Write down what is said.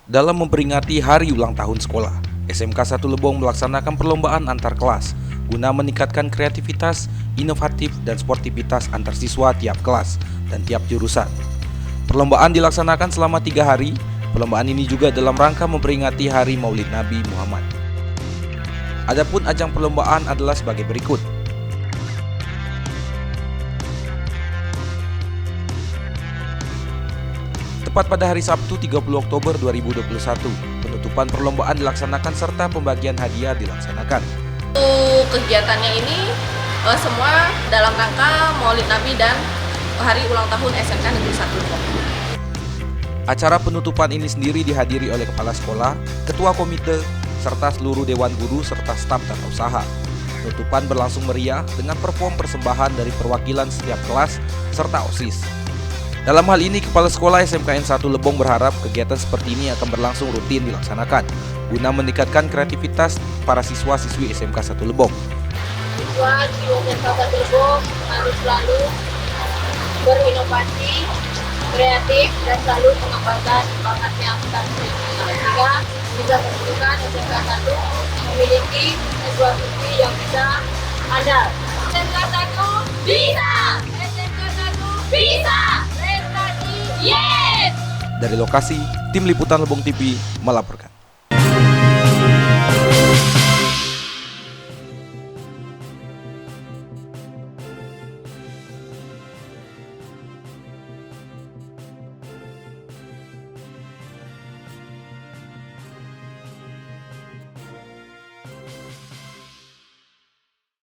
Dalam memperingati hari ulang tahun sekolah, SMK 1 Lebong melaksanakan perlombaan antar kelas guna meningkatkan kreativitas, inovatif, dan sportivitas antar siswa tiap kelas dan tiap jurusan. Perlombaan dilaksanakan selama 3 hari. Perlombaan ini juga dalam rangka memperingati Hari Maulid Nabi Muhammad. Adapun ajang perlombaan adalah sebagai berikut. Tepat pada hari Sabtu 30 Oktober 2021, penutupan perlombaan dilaksanakan serta pembagian hadiah dilaksanakan. Untuk kegiatannya ini semua dalam rangka Maulid Nabi dan Hari Ulang Tahun SMK Negeri 1 Lebong. Acara penutupan ini sendiri dihadiri oleh kepala sekolah, ketua komite, serta seluruh dewan guru serta staf tata usaha. Penutupan berlangsung meriah dengan perform persembahan dari perwakilan setiap kelas serta OSIS. Dalam hal ini, Kepala Sekolah SMKN 1 Lebong berharap kegiatan seperti ini akan berlangsung rutin dilaksanakan guna meningkatkan kreativitas para siswa-siswi SMK 1 Lebong. Siswa SMK 1 Lebong harus selalu berinovasi, kreatif, dan selalu mengembangkan bakat yang kita miliki sehingga bisa menunjukkan SMK 1 memiliki siswa-siswi yang bisa andal. SMK 1 bisa! SMK 1 bisa! Dari lokasi, Tim Liputan Lebong TV melaporkan.